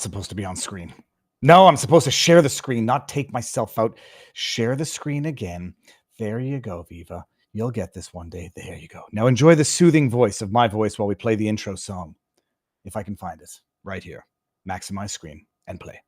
not supposed to be on screen. No, I'm supposed to share the screen, not take myself out. Share the screen again. There you go, Viva. You'll get this one day. There you go. Now enjoy the soothing voice of my voice while we play the intro song. If I can find it. Right here. Maximize screen and play.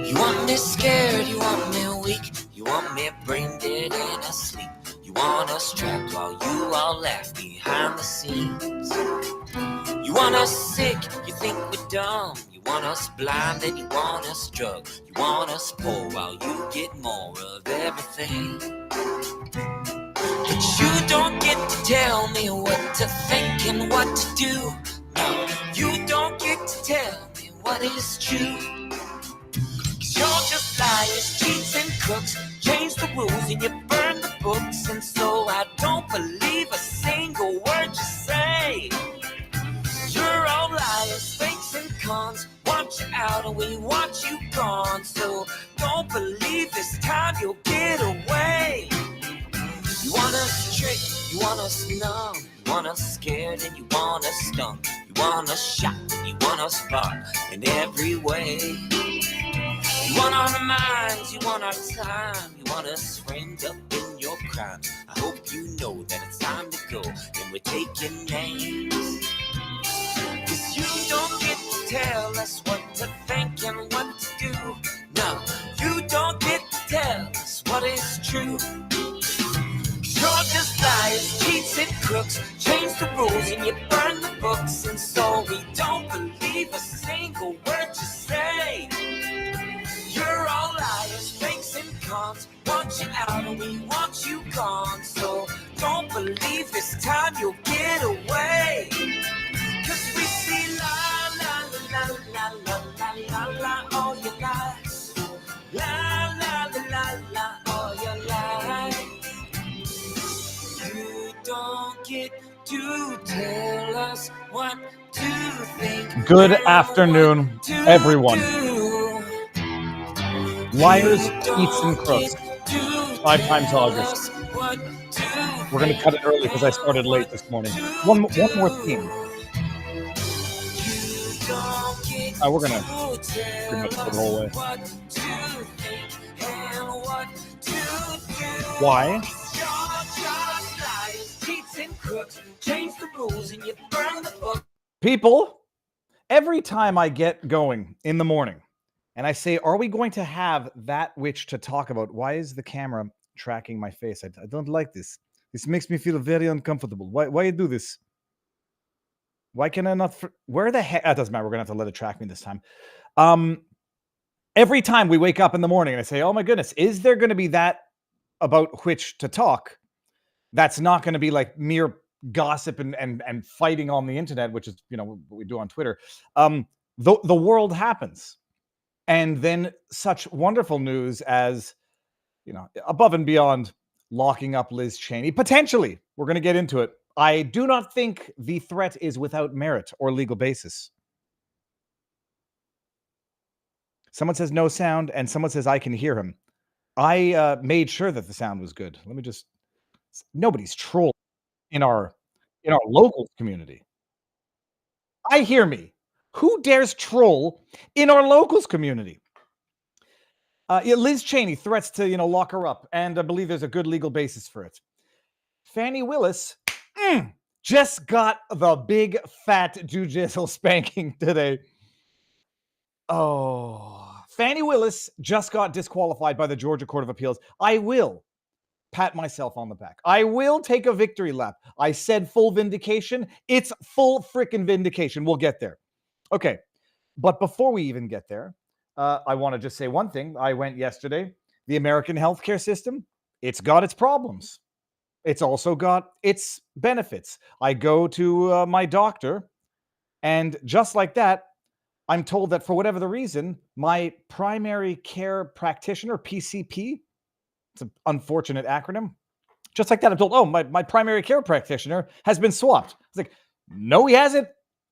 You want me scared, you want me weak, you want me brain dead and asleep. You want us trapped while you all laugh behind the scenes. You want us sick, you think we're dumb. You want us blind and you want us drunk. You want us poor while you get more of everything. But you don't get to tell me what to think and what to do. No, you don't get to tell me what is true. You're just liars, cheats, and crooks. Change the rules and you burn the books. And so I don't believe a single word you say. You're all liars, fakes, and cons. Want you out and we want you gone. So don't believe this time you'll get away. You want us tricked, you want us numb. You want us scared and you want us stung. You want us shot and you want us fought in every way. You want our minds, you want our time. You want us framed up in your crime. I hope you know that it's time to go and we're taking names. Cause you don't get to tell us what to think and what to do. No, you don't get to tell us what is true. You're just liars, cheats, and crooks. Change the rules and you burn the books. And so we don't believe a single word you say. You're all liars, fakes, and cons. Want you out and we want you gone. So don't believe this time you'll get away. Cause we see la la la la la la la la all your lies. La la la la la all your lies. You don't get to tell us what to think. Good afternoon, everyone. Liars, cheats, and crooks. 5 times August. We're going to cut it early because I started late this morning. One more theme. We're going to pretty much go the whole way. Why? People, every time I get going in the morning and I say, are we going to have that which to talk about? Why is the camera tracking my face? I don't like this. This makes me feel very uncomfortable. Why you do this? Why can I not? Where the heck? It doesn't matter. We're going to have to let it track me this time. Every time we wake up in the morning and I say, oh my goodness, is there going to be that about which to talk? That's not going to be like mere gossip and fighting on the internet, which is, what we do on Twitter. The world happens. And then such wonderful news as, above and beyond locking up Liz Cheney. Potentially, we're going to get into it. I do not think the threat is without merit or legal basis. Someone says no sound, and someone says I can hear him. I made sure that the sound was good. Let me just... Nobody's trolling in our local community. I hear me. Who dares troll in our locals community? Liz Cheney threats to, lock her up, and I believe there's a good legal basis for it. Fani Willis just got the big fat judicial spanking today. Oh, Fani Willis just got disqualified by the Georgia Court of Appeals. I will pat myself on the back. I will take a victory lap. I said full vindication. It's full frickin' vindication. We'll get there. Okay, but before we even get there, I want to just say one thing. I went yesterday. The American healthcare system, it's got its problems. It's also got its benefits. I go to my doctor, and just like that, I'm told that for whatever the reason, my primary care practitioner, PCP, it's an unfortunate acronym. Just like that, I'm told, oh, my primary care practitioner has been swapped. It's like, No, he hasn't.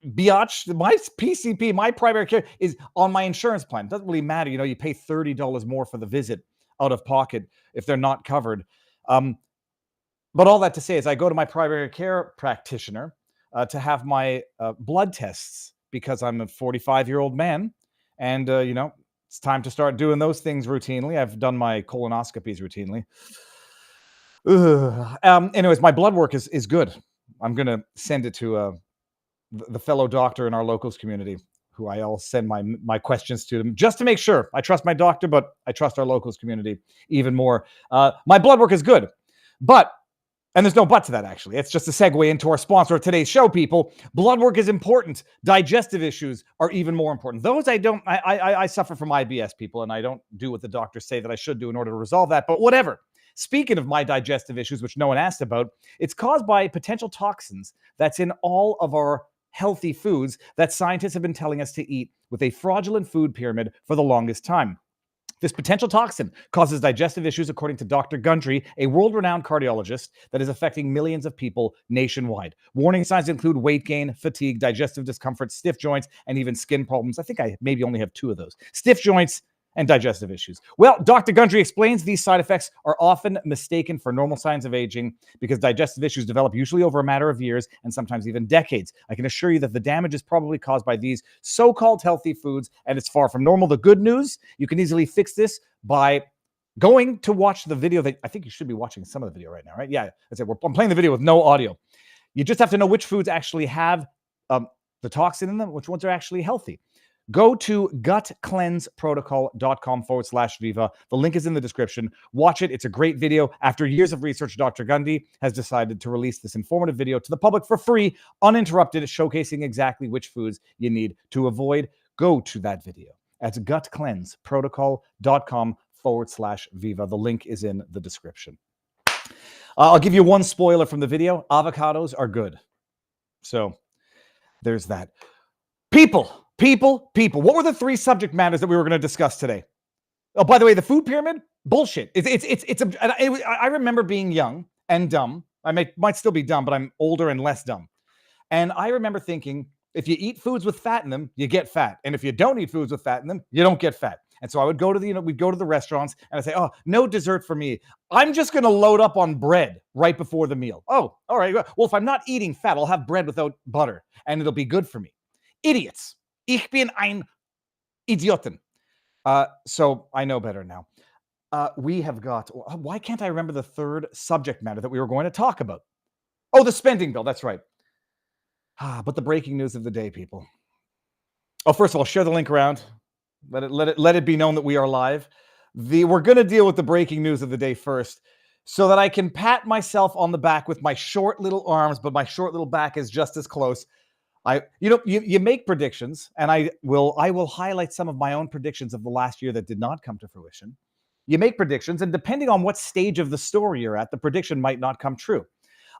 Biatch, my PCP, my primary care is on my insurance plan. It doesn't really matter. You pay $30 more for the visit out of pocket if they're not covered. But all that to say is I go to my primary care practitioner to have my blood tests because I'm a 45-year-old man. And, it's time to start doing those things routinely. I've done my colonoscopies routinely. Anyways, my blood work is good. I'm going to send it to the fellow doctor in our locals community, who I'll send my questions to them just to make sure. I trust my doctor, but I trust our locals community even more. My blood work is good, and there's no but to that, actually. It's just a segue into our sponsor of today's show, people. Blood work is important. Digestive issues are even more important. Those I suffer from IBS, people, and I don't do what the doctors say that I should do in order to resolve that, but whatever. Speaking of my digestive issues, which no one asked about, it's caused by potential toxins that's in all of our healthy foods that scientists have been telling us to eat with a fraudulent food pyramid for the longest time. This potential toxin causes digestive issues, according to Dr. Gundry, a world-renowned cardiologist that is affecting millions of people nationwide. Warning signs include weight gain, fatigue, digestive discomfort, stiff joints, and even skin problems. I think I maybe only have 2 of those. Stiff joints and digestive issues. Well, Dr. Gundry explains these side effects are often mistaken for normal signs of aging because digestive issues develop usually over a matter of years and sometimes even decades. I can assure you that the damage is probably caused by these so-called healthy foods, and it's far from normal. The good news, you can easily fix this by going to watch the video that I think you should be watching some of the video right now, right? Yeah, that's it. I'm playing the video with no audio. You just have to know which foods actually have the toxin in them, which ones are actually healthy. Go to gutcleanseprotocol.com/Viva. The link is in the description. Watch it. It's a great video. After years of research, Dr. Gundy has decided to release this informative video to the public for free, uninterrupted, showcasing exactly which foods you need to avoid. Go to that video at gutcleanseprotocol.com/Viva. The link is in the description. I'll give you one spoiler from the video. Avocados are good. So there's that. People. What were the 3 subject matters that we were going to discuss today? Oh, by the way, the food pyramid, bullshit. I remember being young and dumb. I might still be dumb, but I'm older and less dumb. And I remember thinking, if you eat foods with fat in them, you get fat. And if you don't eat foods with fat in them, you don't get fat. And so I would go to we'd go to the restaurants and I'd say, oh, no dessert for me. I'm just going to load up on bread right before the meal. Oh, all right. Well, if I'm not eating fat, I'll have bread without butter and it'll be good for me. Idiots. Ich bin ein Idioten. So I know better now. We have got, why can't I remember the 3rd subject matter that we were going to talk about? Oh, the spending bill. That's right. But the breaking news of the day, people. Oh, first of all, share the link around. Let it be known that we are live. We're going to deal with the breaking news of the day first so that I can pat myself on the back with my short little arms, but my short little back is just as close. You make predictions, and I will highlight some of my own predictions of the last year that did not come to fruition. You make predictions, and depending on what stage of the story you're at, the prediction might not come true.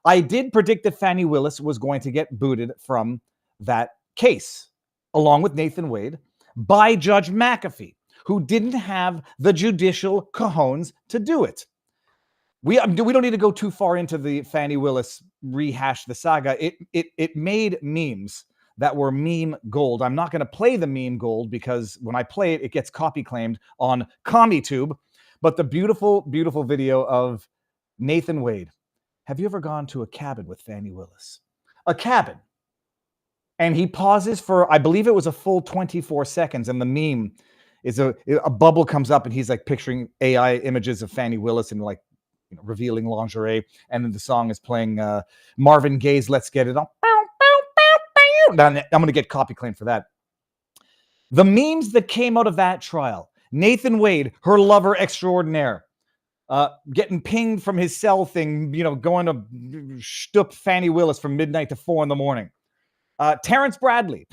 I did predict that Fani Willis was going to get booted from that case, along with Nathan Wade, by Judge McAfee, who didn't have the judicial cojones to do it. We don't need to go too far into the Fani Willis rehash the saga. It made memes that were meme gold. I'm not going to play the meme gold because when I play it, it gets copy claimed on CommieTube. But the beautiful, beautiful video of Nathan Wade. Have you ever gone to a cabin with Fani Willis? A cabin. And he pauses for, I believe it was a full 24 seconds. And the meme is a bubble comes up and he's like picturing AI images of Fani Willis and like, revealing lingerie, and then the song is playing Marvin Gaye's "Let's Get It On." Now, I'm going to get copy claimed for that. The memes that came out of that trial: Nathan Wade, her lover extraordinaire, getting pinged from his cell thing, going to shtup Fani Willis from midnight to 4 a.m. Terrence Bradley,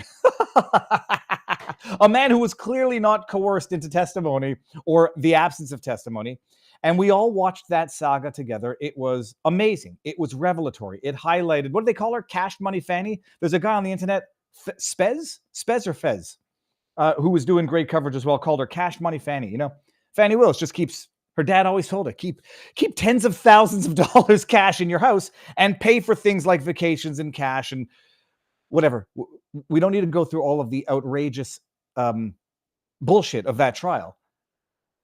a man who was clearly not coerced into testimony or the absence of testimony. And we all watched that saga together. It was amazing. It was revelatory. It highlighted, what do they call her? Cash Money Fanny? There's a guy on the internet, Spez or Fez, who was doing great coverage as well, called her Cash Money Fanny. Fani Willis just keeps, her dad always told her, keep tens of thousands of dollars cash in your house and pay for things like vacations in cash and whatever. We don't need to go through all of the outrageous bullshit of that trial.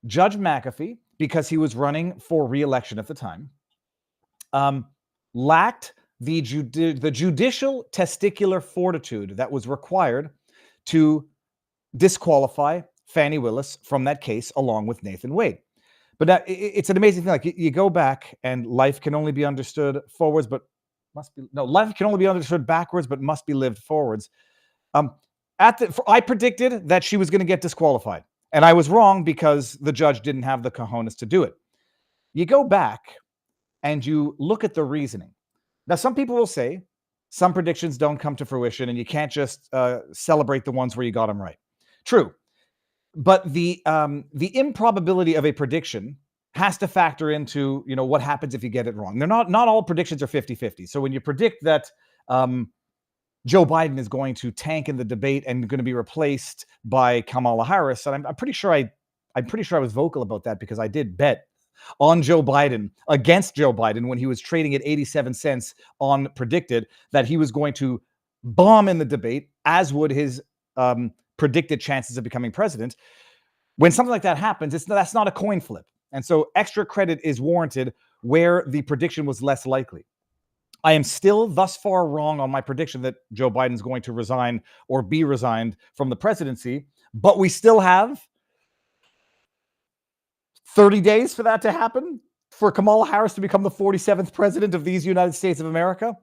Judge McAfee, because he was running for re-election at the time, lacked the judicial testicular fortitude that was required to disqualify Fani Willis from that case along with Nathan Wade. But it's an amazing thing. Like you go back, and life can only be understood forwards, but life can only be understood backwards, but must be lived forwards. I predicted that she was going to get disqualified, and I was wrong because the judge didn't have the cojones to do it. You go back and you look at the reasoning. Now, some people will say some predictions don't come to fruition, and you can't just celebrate the ones where you got them right. True. But the improbability of a prediction has to factor into, what happens if you get it wrong. They're not all predictions are 50-50. So when you predict that Joe Biden is going to tank in the debate and going to be replaced by Kamala Harris, and I'm pretty sure I was vocal about that because I did bet on Joe Biden against Joe Biden when he was trading at 87 cents on predicted that he was going to bomb in the debate, as would his predicted chances of becoming president. When something like that happens, that's not a coin flip. And so extra credit is warranted where the prediction was less likely. I am still thus far wrong on my prediction that Joe Biden's going to resign or be resigned from the presidency, but we still have 30 days for that to happen, for Kamala Harris to become the 47th president of these United States of America.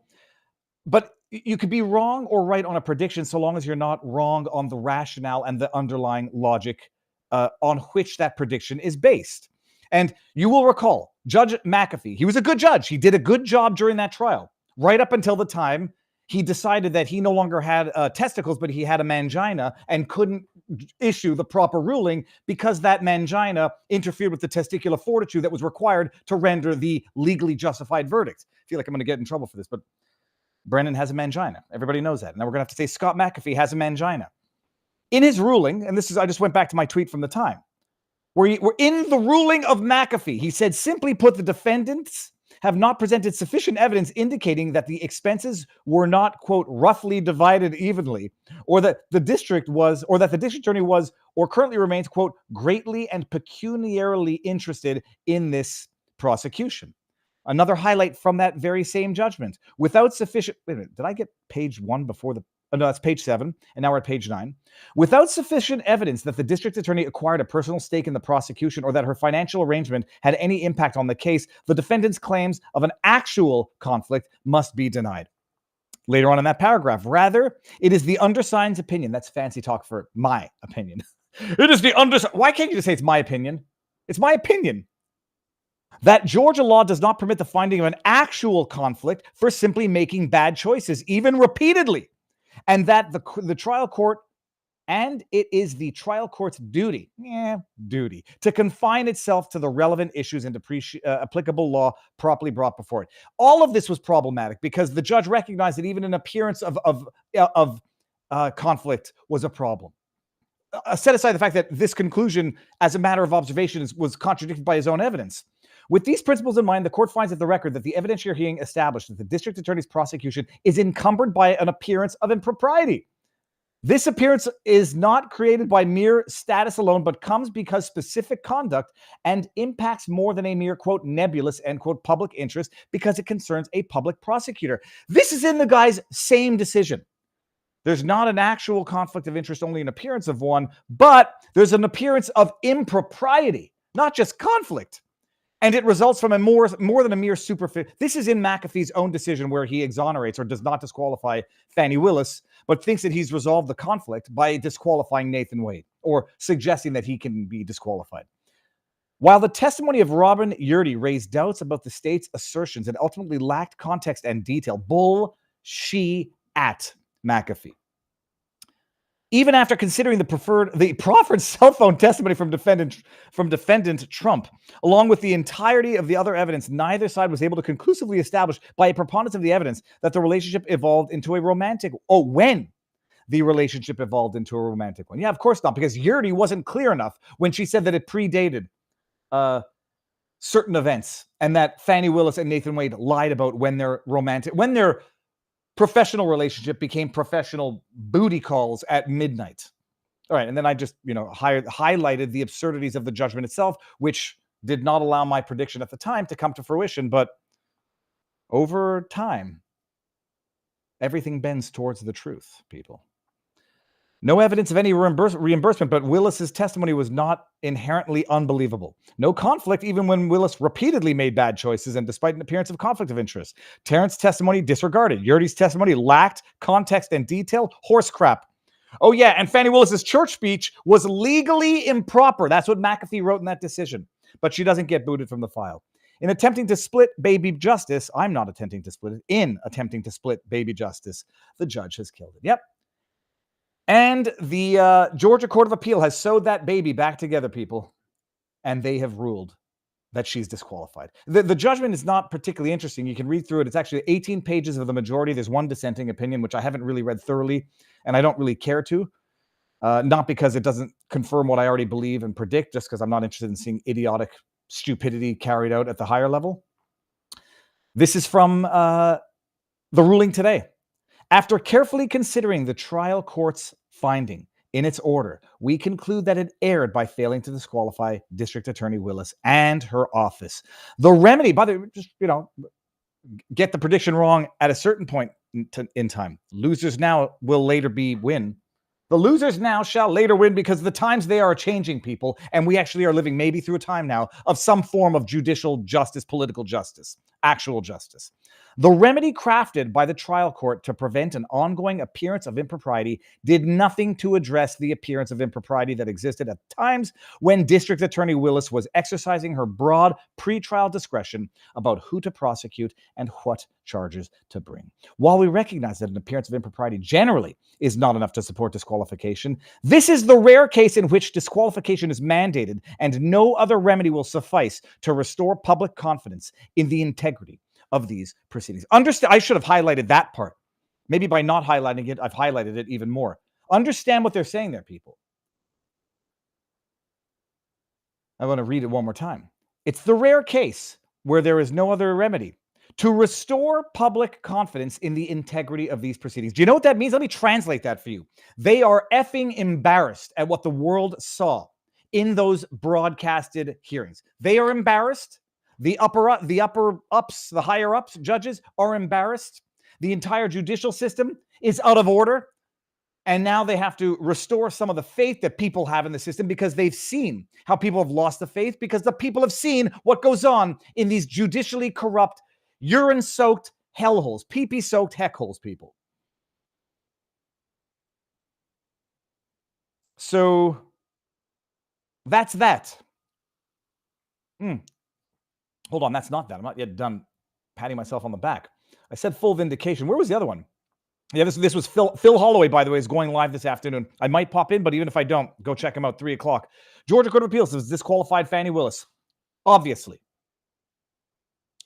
But you could be wrong or right on a prediction so long as you're not wrong on the rationale and the underlying logic on which that prediction is based. And you will recall, Judge McAfee, he was a good judge. He did a good job during that trial, right up until the time he decided that he no longer had testicles, but he had a mangina and couldn't issue the proper ruling because that mangina interfered with the testicular fortitude that was required to render the legally justified verdict. I feel like I'm going to get in trouble for this, but Brennan has a mangina. Everybody knows that. Now we're going to have to say Scott McAfee has a mangina. In his ruling, and I just went back to my tweet from the time, where we're in the ruling of McAfee, he said, simply put, the defendants have not presented sufficient evidence indicating that the expenses were not, quote, roughly divided evenly, or that the district attorney was or currently remains, quote, greatly and pecuniarily interested in this prosecution. Another highlight from that very same judgment. Without sufficient... Wait a minute, did I get page 1 before the... Oh, no, that's page 7, and now we're at page 9. Without sufficient evidence that the district attorney acquired a personal stake in the prosecution or that her financial arrangement had any impact on the case, the defendant's claims of an actual conflict must be denied. Later on in that paragraph, rather, it is the undersigned's opinion. That's fancy talk for my opinion. It is the undersigned... Why can't you just say it's my opinion? It's my opinion. That Georgia law does not permit the finding of an actual conflict for simply making bad choices, even repeatedly. And that the trial court, and it is the trial court's duty to confine itself to the relevant issues and applicable law properly brought before it. All of this was problematic because the judge recognized that even an appearance of conflict was a problem. Set aside the fact that this conclusion, as a matter of observation, was contradicted by his own evidence. With these principles in mind, the court finds at the record that the evidentiary hearing established that the district attorney's prosecution is encumbered by an appearance of impropriety. This appearance is not created by mere status alone, but comes because specific conduct and impacts more than a mere, quote, nebulous, end quote, public interest because it concerns a public prosecutor. This is in the guy's same decision. There's not an actual conflict of interest, only an appearance of one, but there's an appearance of impropriety, not just conflict. And it results from more than a mere superficial. This is in McAfee's own decision where he exonerates or does not disqualify Fani Willis, but thinks that he's resolved the conflict by disqualifying Nathan Wade or suggesting that he can be disqualified. While the testimony of Robin Yurdy raised doubts about the state's assertions and ultimately lacked context and detail, bull-she-at McAfee. Even after considering the proffered cell phone testimony from defendant Trump, along with the entirety of the other evidence, neither side was able to conclusively establish by a preponderance of the evidence that the relationship evolved into a romantic. When the relationship evolved into a romantic one. Yeah, of course not, because Yurdy wasn't clear enough when she said that it predated certain events and that Fani Willis and Nathan Wade lied about when they're romantic, when they're professional relationship became professional booty calls at midnight. All right, and then I just, highlighted the absurdities of the judgment itself, which did not allow my prediction at the time to come to fruition. But over time, everything bends towards the truth, people. No evidence of any reimbursement, but Willis's testimony was not inherently unbelievable. No conflict, even when Willis repeatedly made bad choices and despite an appearance of conflict of interest. Terrence's testimony disregarded. Yurdi's testimony lacked context and detail. Horse crap. Oh yeah, and Fani Willis's church speech was legally improper. That's what McAfee wrote in that decision. But she doesn't get booted from the file. In attempting to split baby justice, I'm not attempting to split it. In attempting to split baby justice, the judge has killed it. Yep. And the Georgia Court of Appeal has sewed that baby back together, people. And they have ruled that she's disqualified. The judgment is not particularly interesting. You can read through it. It's actually 18 pages of the majority. There's one dissenting opinion, which I haven't really read thoroughly, and I don't really care to. Not because it doesn't confirm what I already believe and predict, just because I'm not interested in seeing idiotic stupidity carried out at the higher level. This is from the ruling today. After carefully considering the trial court's finding in its order, we conclude that it erred by failing to disqualify District Attorney Willis and her office. The remedy, by the way, just, get the prediction wrong at a certain point in time. Losers now will later win. The losers now shall later win because the times they are changing, people, and we actually are living maybe through a time now of some form of judicial justice, political justice, actual justice. The remedy crafted by the trial court to prevent an ongoing appearance of impropriety did nothing to address the appearance of impropriety that existed at times when District Attorney Willis was exercising her broad pretrial discretion about who to prosecute and what charges to bring. While we recognize that an appearance of impropriety generally is not enough to support disqualification, this is the rare case in which disqualification is mandated and no other remedy will suffice to restore public confidence in the integrity of these proceedings. I should have highlighted that part. Maybe by not highlighting it, I've highlighted it even more. Understand what they're saying there, people. I want to read it one more time. It's the rare case where there is no other remedy to restore public confidence in the integrity of these proceedings. Do you know what that means? Let me translate that for you. They are effing embarrassed at what the world saw in those broadcasted hearings. They are embarrassed. The higher ups, judges are embarrassed. The entire judicial system is out of order. And now they have to restore some of the faith that people have in the system because they've seen how people have lost the faith because the people have seen what goes on in these judicially corrupt, urine-soaked hellholes, pee-pee-soaked heckholes, people. So that's that. Hold on, that's not that. I'm not yet done patting myself on the back. I said full vindication. Where was the other one? Yeah, this was Phil Holloway, by the way, is going live this afternoon. I might pop in, but even if I don't, go check him out, 3 o'clock. Georgia Court of Appeals has disqualified Fani Willis, obviously.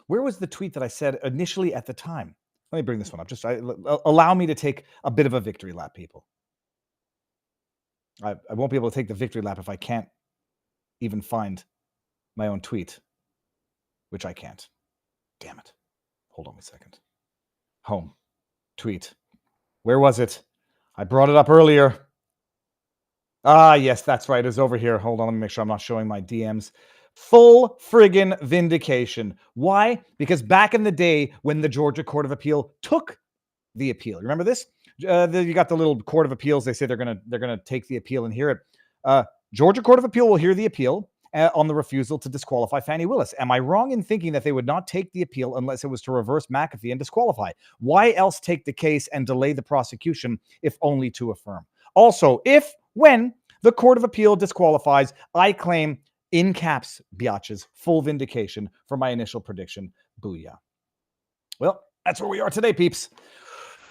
Where was the tweet that I said initially at the time? Let me bring this one up. Allow me to take a bit of a victory lap, people. I won't be able to take the victory lap if I can't even find my own tweet. Which I can't. Damn it. Hold on a second. Home. Tweet. Where was it? I brought it up earlier. Ah, yes, that's right. It's over here. Hold on. Let me make sure I'm not showing my DMs. Full friggin' vindication. Why? Because back in the day when the Georgia Court of Appeal took the appeal. Remember this? You got the little Court of Appeals. They say they're gonna take the appeal and hear it. Georgia Court of Appeal will hear the appeal on the refusal to disqualify Fani Willis. Am I wrong in thinking that they would not take the appeal unless it was to reverse McAfee and disqualify? Why else take the case and delay the prosecution if only to affirm? Also, when the Court of Appeal disqualifies, I claim, in caps, biatches, full vindication for my initial prediction. Booyah. Well, that's where we are today, peeps.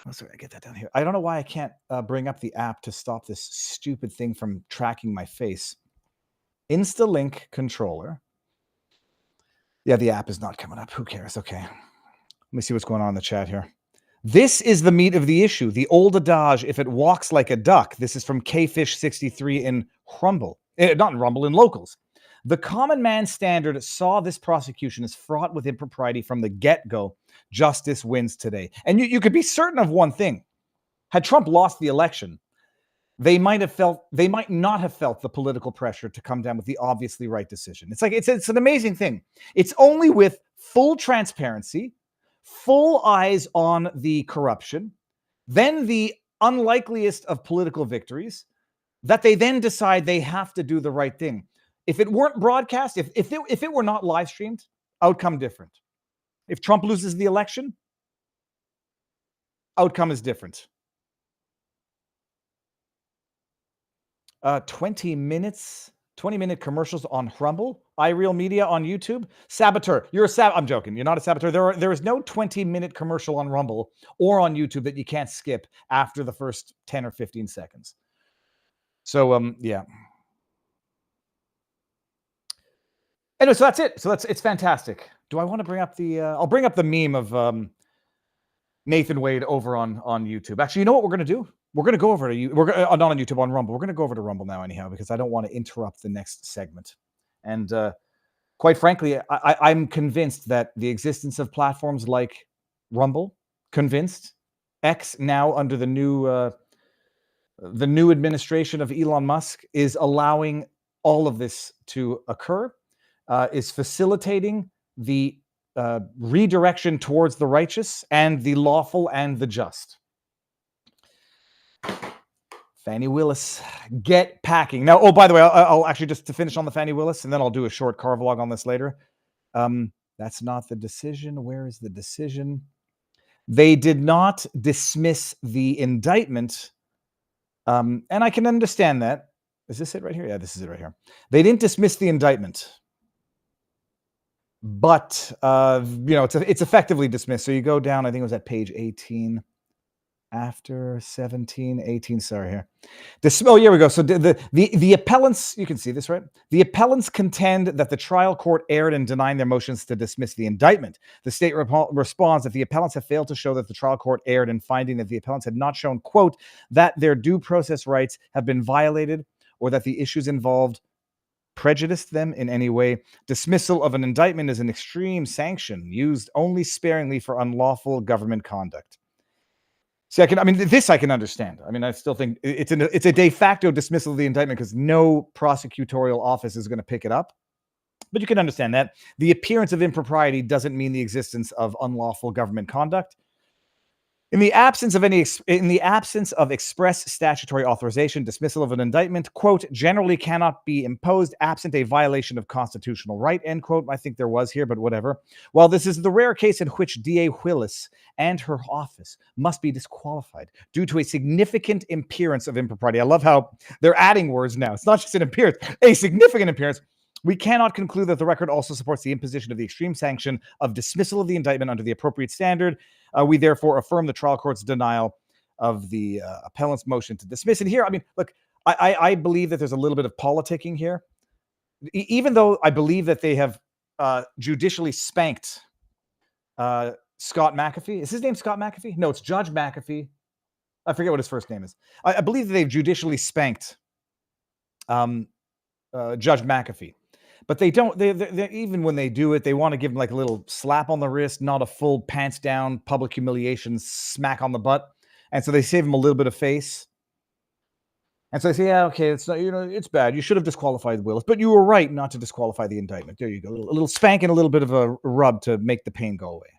Oh, sorry, I get that down here. I don't know why I can't bring up the app to stop this stupid thing from tracking my face. InstaLink controller. Yeah, the app is not coming up. Who cares? Okay. Let me see what's going on in the chat here. This is the meat of the issue. The old adage, if it walks like a duck. This is from Kfish63 in Rumble. Not in Rumble, in Locals. The common man standard saw this prosecution as fraught with impropriety from the get-go, justice wins today. And you could be certain of one thing. Had Trump lost the election, they might not have felt the political pressure to come down with the obviously right decision. It's like it's an amazing thing. It's only with full transparency, full eyes on the corruption, then the unlikeliest of political victories, that they then decide they have to do the right thing. If it weren't broadcast, if it were not live streamed, outcome different. If Trump loses the election, outcome is different. 20-minute commercials on Rumble, iReal Media on YouTube. Saboteur, you're a I'm joking. You're not a saboteur. There is no 20-minute commercial on Rumble or on YouTube that you can't skip after the first 10 or 15 seconds. So yeah. Anyway, so that's it. So it's fantastic. Do I want to bring up the? I'll bring up the meme of Nathan Wade over on YouTube. Actually, you know what we're gonna do? We're gonna go over to not on YouTube, on Rumble. We're gonna go over to Rumble now, anyhow, because I don't want to interrupt the next segment. And quite frankly, I'm convinced that the existence of platforms like Rumble, convinced, X now under the new administration of Elon Musk is allowing all of this to occur. Is facilitating the redirection towards the righteous and the lawful and the just. Fani Willis, get packing. Now, oh, by the way, I'll actually, just to finish on the Fani Willis, and then I'll do a short car vlog on this later. That's not the decision. Where is the decision? They did not dismiss the indictment, and I can understand that. Is this it right here? Yeah, this is it right here. They didn't dismiss the indictment. But, it's effectively dismissed. So you go down, I think it was at page 18, after 17, 18, sorry here. Here we go. So the appellants, you can see this, right? The appellants contend that the trial court erred in denying their motions to dismiss the indictment. The state responds that the appellants have failed to show that the trial court erred in finding that the appellants had not shown, quote, that their due process rights have been violated or that the issues involved prejudiced them in any way. Dismissal of an indictment is an extreme sanction used only sparingly for unlawful government conduct. See, this I can understand. I mean, I still think it's a de facto dismissal of the indictment because no prosecutorial office is going to pick it up. But you can understand that. The appearance of impropriety doesn't mean the existence of unlawful government conduct. In the absence of express statutory authorization, dismissal of an indictment, quote, generally cannot be imposed absent a violation of constitutional right, end quote. I think there was here, but whatever. While this is the rare case in which DA Willis and her office must be disqualified due to a significant appearance of impropriety. I love how they're adding words now. It's not just an appearance, a significant appearance. We cannot conclude that the record also supports the imposition of the extreme sanction of dismissal of the indictment under the appropriate standard. We therefore affirm the trial court's denial of the appellant's motion to dismiss. And here, I mean, look, I believe that there's a little bit of politicking here. Even though I believe that they have judicially spanked Scott McAfee. Is his name Scott McAfee? No, it's Judge McAfee. I forget what his first name is. I believe that they've judicially spanked Judge McAfee. But they don't, they even when they do it, they want to give him like a little slap on the wrist, not a full pants down, public humiliation, smack on the butt. And so they save him a little bit of face. And so they say, yeah, okay, it's not, it's bad. You should have disqualified Willis, but you were right not to disqualify the indictment. There you go. A little spank and a little bit of a rub to make the pain go away.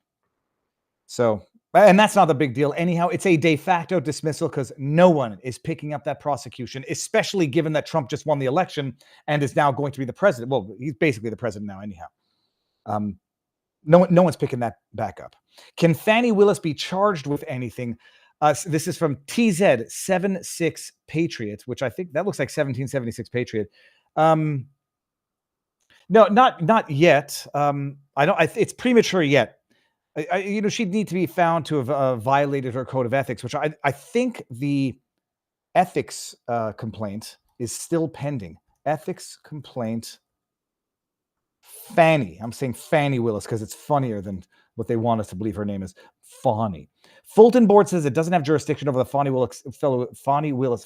So, and that's not the big deal. Anyhow, it's a de facto dismissal because no one is picking up that prosecution, especially given that Trump just won the election and is now going to be the president. Well, he's basically the president now anyhow. No one's picking that back up. Can Fani Willis be charged with anything? This is from TZ76 Patriot, which I think that looks like 1776 Patriot. No, not yet. It's premature yet. She'd need to be found to have violated her code of ethics, which I think the ethics complaint is still pending. Ethics complaint. Fani. I'm saying Fani Willis because it's funnier than what they want us to believe her name is. Fani. Fulton Board says it doesn't have jurisdiction over the Fani Willis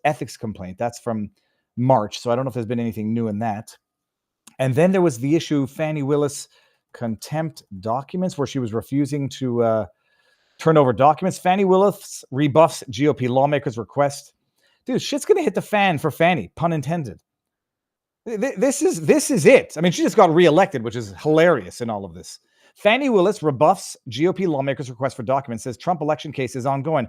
ethics complaint. That's from March, so I don't know if there's been anything new in that. And then there was the issue, Fani Willis contempt documents where she was refusing to turn over documents. Fani Willis rebuffs GOP lawmakers' request. Dude, shit's going to hit the fan for Fani, pun intended. This is it. I mean, she just got reelected, which is hilarious in all of this. Fani Willis rebuffs GOP lawmakers' request for documents, says Trump election case is ongoing.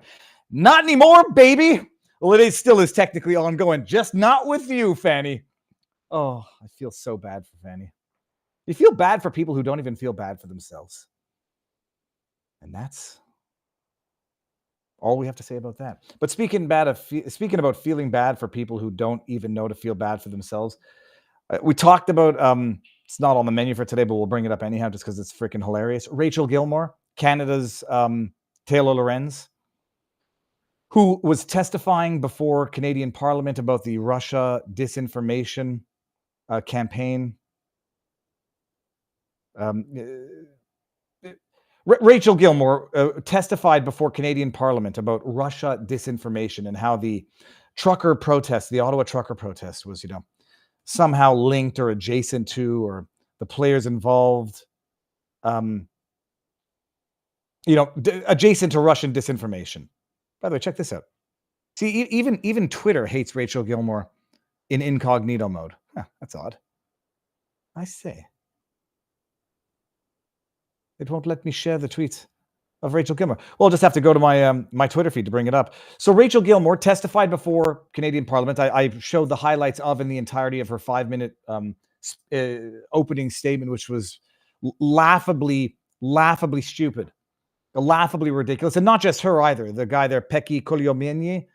Not anymore, baby. Well, it still is technically ongoing, just not with you, Fani. Oh, I feel so bad for Fani. You feel bad for people who don't even feel bad for themselves. And that's all we have to say about that. But speaking about feeling bad for people who don't even know to feel bad for themselves, we talked about, it's not on the menu for today, but we'll bring it up anyhow just because it's freaking hilarious. Rachel Gilmore, Canada's Taylor Lorenz, who was testifying before Canadian Parliament about the Russia disinformation campaign. Rachel Gilmore testified before Canadian Parliament about Russia disinformation and how the trucker protest, the Ottawa trucker protest, was, somehow linked or adjacent to, or the players involved, adjacent to Russian disinformation. By the way, check this out. See, even Twitter hates Rachel Gilmore in incognito mode. Huh, that's odd. I say. It won't let me share the tweets of Rachel Gilmore. Well, I'll just have to go to my Twitter feed to bring it up. So Rachel Gilmore testified before Canadian Parliament. I showed the highlights of in the entirety of her 5-minute opening statement, which was laughably stupid, laughably ridiculous. And not just her either. The guy there, Pekki Kuljomieni,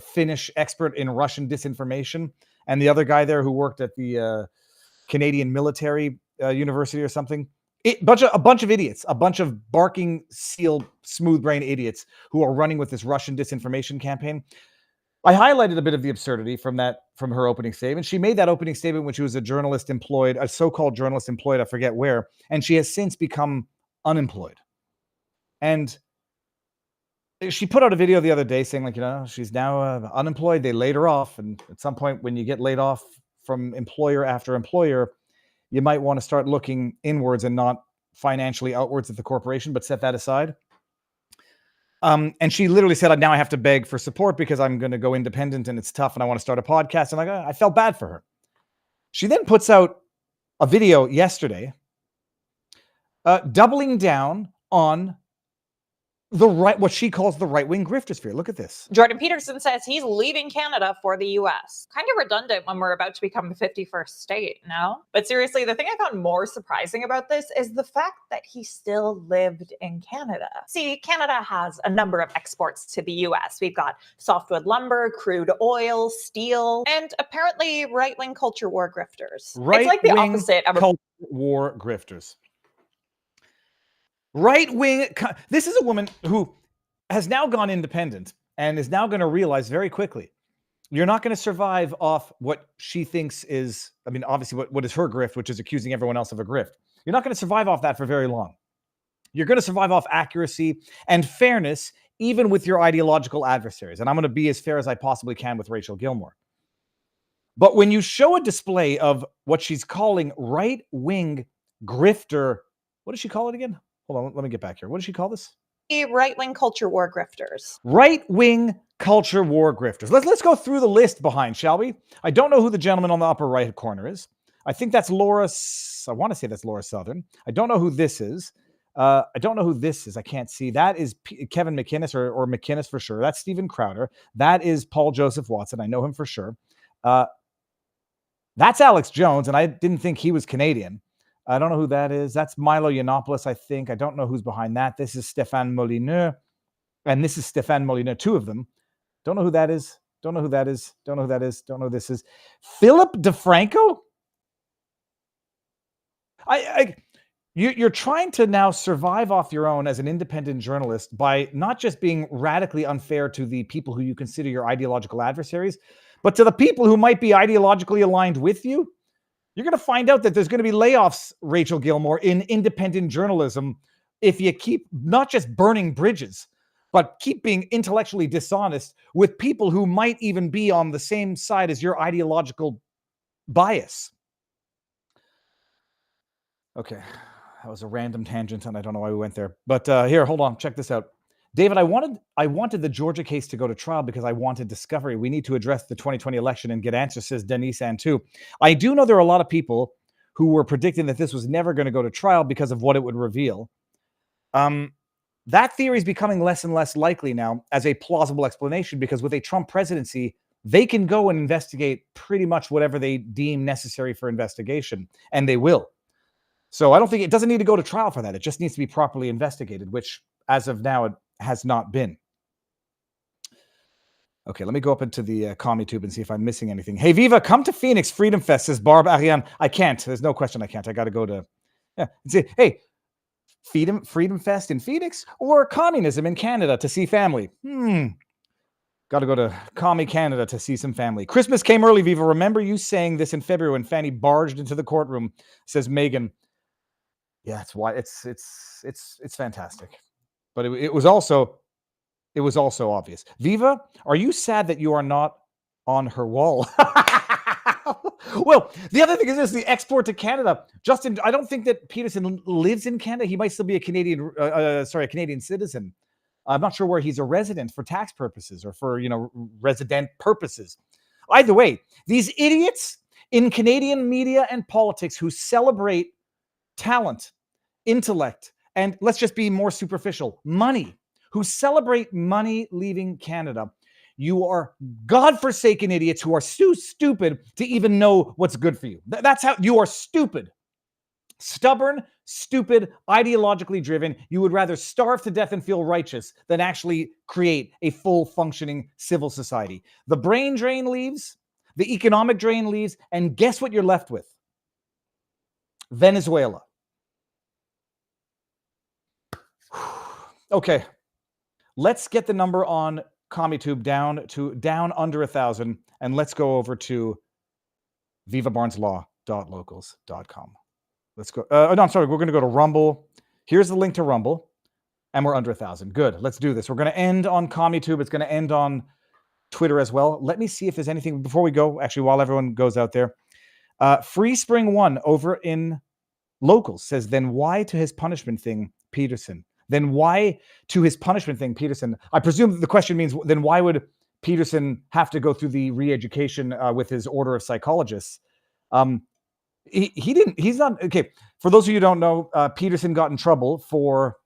Finnish expert in Russian disinformation, and the other guy there who worked at the Canadian Military University or something. A bunch of idiots, a bunch of barking seal, smooth brain idiots who are running with this Russian disinformation campaign. I highlighted a bit of the absurdity from her opening statement. She made that opening statement when she was a so-called journalist employed, I forget where, and she has since become unemployed. And she put out a video the other day saying, she's now unemployed. They laid her off, and at some point, when you get laid off from employer after employer, you might want to start looking inwards and not financially outwards at the corporation, but set that aside. And she literally said, now I have to beg for support because I'm going to go independent and it's tough and I want to start a podcast. And I felt bad for her. She then puts out a video yesterday doubling down on what she calls the right-wing griftosphere. Look at this. Jordan Peterson says he's leaving Canada for the US. Kind of redundant when we're about to become the 51st state, no? But seriously, the thing I found more surprising about this is the fact that he still lived in Canada. See, Canada has a number of exports to the US. We've got softwood lumber, crude oil, steel, and apparently right-wing culture war grifters. It's like the opposite of culture war grifters. Right-wing. This is a woman who has now gone independent and is now going to realize very quickly, you're not going to survive off what she thinks is, obviously what is her grift, which is accusing everyone else of a grift. You're not going to survive off that for very long. You're going to survive off accuracy and fairness, even with your ideological adversaries. And I'm going to be as fair as I possibly can with Rachel Gilmore. But when you show a display of what she's calling right-wing grifter, what does she call it again? Hold on, let me get back here. What does she call this? Right-wing culture war grifters. Right-wing culture war grifters. Let's go through the list behind, shall we? I don't know who the gentleman on the upper right corner is. I think that's Laura. I want to say that's Laura Southern. I don't know who this is. I can't see. That is Kevin McInnes or McInnes for sure. That's Stephen Crowder. That is Paul Joseph Watson. I know him for sure. That's Alex Jones, and I didn't think he was Canadian. I don't know who that is. That's Milo Yiannopoulos, I think. I don't know who's behind that. This is Stéphane Molineux. And this is Stéphane Molineux, two of them. Don't know who that is. Don't know who that is. Don't know who that is. Don't know who this is. Philip DeFranco? You're trying to now survive off your own as an independent journalist by not just being radically unfair to the people who you consider your ideological adversaries, but to the people who might be ideologically aligned with you. You're going to find out that there's going to be layoffs, Rachel Gilmore, in independent journalism if you keep not just burning bridges, but keep being intellectually dishonest with people who might even be on the same side as your ideological bias. Okay. That was a random tangent, and I don't know why we went there. But here, hold on. Check this out. David, I wanted the Georgia case to go to trial because I wanted discovery. We need to address the 2020 election and get answers, says Denise Antu. I do know there are a lot of people who were predicting that this was never going to go to trial because of what it would reveal. That theory is becoming less and less likely now as a plausible explanation, because with a Trump presidency, they can go and investigate pretty much whatever they deem necessary for investigation, and they will. So I don't think it doesn't need to go to trial for that. It just needs to be properly investigated, which as of now, it has not been. Okay, let me go up into the CommuTube and see if I'm missing anything. Hey, Viva, come to Phoenix Freedom Fest, says Barb Ariane. I can't. There's no question I can't. I got to go to... Yeah. See, hey, Freedom Fest in Phoenix or communism in Canada to see family? Got to go to Commie Canada to see some family. Christmas came early, Viva. Remember you saying this in February when Fani barged into the courtroom, says Megan. Yeah, it's why it's fantastic. But it was also obvious. Viva, are you sad that you are not on her wall? Well, the other thing is this: the export to Canada. Justin, I don't think that Peterson lives in Canada. He might still be a Canadian citizen. I'm not sure where he's a resident for tax purposes or for resident purposes. Either way, these idiots in Canadian media and politics who celebrate talent, intellect, and let's just be more superficial, money, who celebrate money leaving Canada. You are godforsaken idiots who are too stupid to even know what's good for you. That's how you are stupid. Stubborn, stupid, ideologically driven. You would rather starve to death and feel righteous than actually create a full functioning civil society. The brain drain leaves, the economic drain leaves, and guess what you're left with? Venezuela. Okay, let's get the number on CommuTube down under 1,000, and let's go over to vivabarneslaw.locals.com. Let's go. No, I'm sorry. We're going to go to Rumble. Here's the link to Rumble, and we're under 1,000. Good. Let's do this. We're going to end on CommuTube. It's going to end on Twitter as well. Let me see if there's anything before we go. Actually, while everyone goes out there, Free Spring 1 over in Locals says, then why to his punishment thing, Peterson? Then why to his punishment thing, Peterson? I presume the question means, then why would Peterson have to go through the re-education with his order of psychologists? He's not, okay. For those of you who don't know, Peterson got in trouble for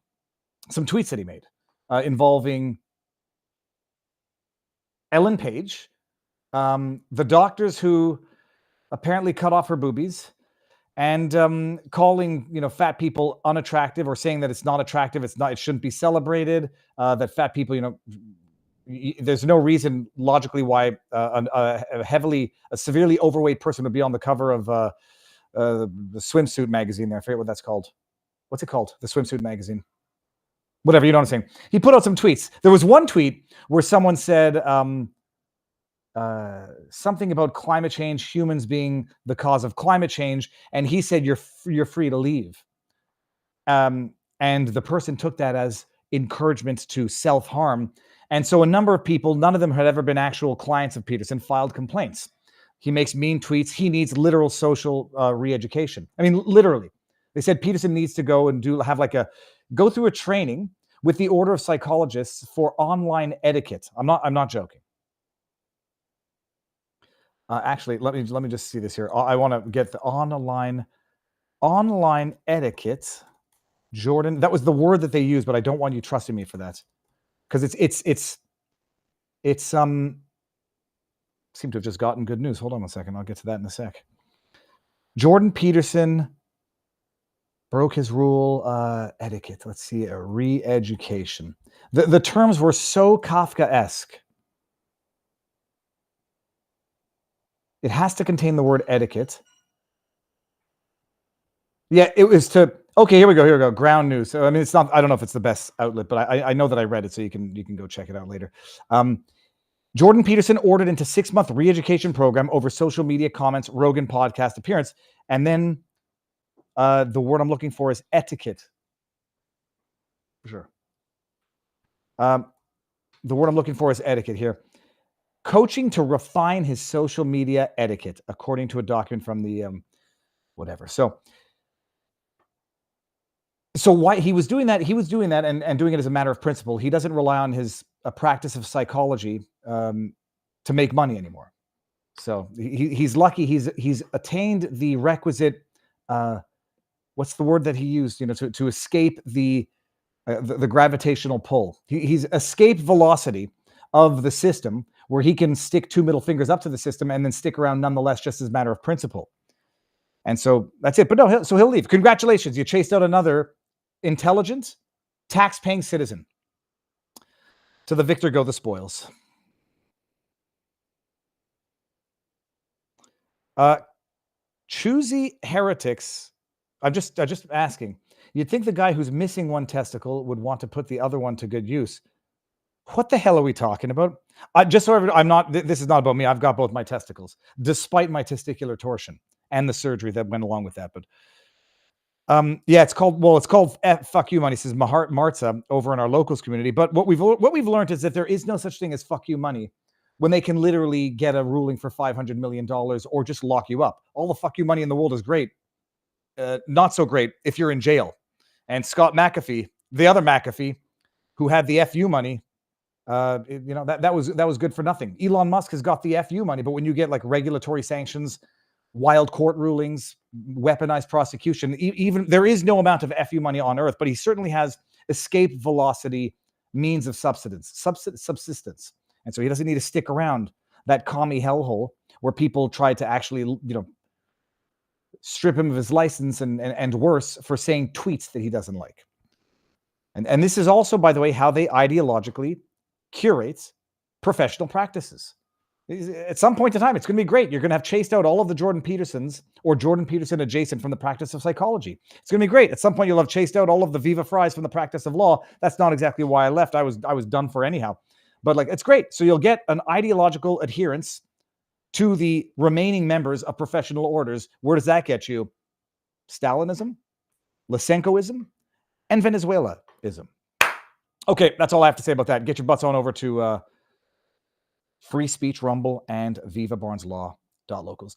some tweets that he made involving Ellen Page, the doctors who apparently cut off her boobies, and calling fat people unattractive, or saying that it's not attractive, it shouldn't be celebrated, that fat people, there's no reason logically why a severely overweight person would be on the cover of the swimsuit magazine there. I forget what that's called. What's it called? The swimsuit magazine. Whatever, you know what I'm saying. He put out some tweets. There was one tweet where someone said something about climate change, humans being the cause of climate change, and he said you're free to leave. And the person took that as encouragement to self-harm. And so a number of people, none of them had ever been actual clients of Peterson, filed complaints. He makes mean tweets. He needs literal social re-education. I mean, literally. They said Peterson needs to go and go through a training with the Order of Psychologists for online etiquette. I'm not joking. Actually, let me just see this here. I want to get the online etiquette. Jordan, that was the word that they used, but I don't want you trusting me for that, because it's seem to have just gotten good news. Hold on a second. I'll get to that in a sec. Jordan Peterson broke his rule. Etiquette. Let's see. A re-education. The terms were so Kafkaesque. It has to contain the word etiquette. Yeah, it was to... Okay, here we go. Ground news. So, I mean, it's not... I don't know if it's the best outlet, but I know that I read it, so you can go check it out later. Jordan Peterson ordered into 6-month re-education program over social media comments, Rogan podcast appearance, and then the word I'm looking for is etiquette. Sure. The word I'm looking for is etiquette here. Coaching to refine his social media etiquette, according to a document from the whatever. So So why he was doing that? He was doing that and doing it as a matter of principle. He doesn't rely on his practice of psychology to make money anymore. So he's lucky. He's attained the requisite. What's the word that he used? To escape the gravitational pull. He's escaped velocity of the system, where he can stick two middle fingers up to the system and then stick around nonetheless, just as a matter of principle. And so that's it. But no, he'll leave. Congratulations, you chased out another intelligent, tax-paying citizen. To the victor go the spoils. Choosy heretics. I'm just asking. You'd think the guy who's missing one testicle would want to put the other one to good use. What the hell are we talking about? Just so I'm not. This is not about me. I've got both my testicles, despite my testicular torsion and the surgery that went along with that. But yeah, it's called fuck you money, says Martza over in our locals community. But what we've learned is that there is no such thing as fuck you money when they can literally get a ruling for $500 million or just lock you up. All the fuck you money in the world is great. Not so great if you're in jail. And Scott McAfee, the other McAfee, who had the FU money, that was good for nothing. Elon Musk has got the FU money, but when you get like regulatory sanctions, wild court rulings, weaponized prosecution, even there is no amount of FU money on earth, but he certainly has escape velocity means of subsistence. And so he doesn't need to stick around that commie hellhole where people try to actually, strip him of his license and worse for saying tweets that he doesn't like. And this is also, by the way, how they ideologically curate professional practices. At some point in time, it's going to be great. You're going to have chased out all of the Jordan Petersons or Jordan Peterson adjacent from the practice of psychology. It's going to be great. At some point, you'll have chased out all of the Viva Freis from the practice of law. That's not exactly why I left. I was done for anyhow. But it's great. So you'll get an ideological adherence to the remaining members of professional orders. Where does that get you? Stalinism, Lysenkoism, and Venezuelaism. Okay, that's all I have to say about that. Get your butts on over to Free Speech Rumble and VivaBarnesLaw.locals.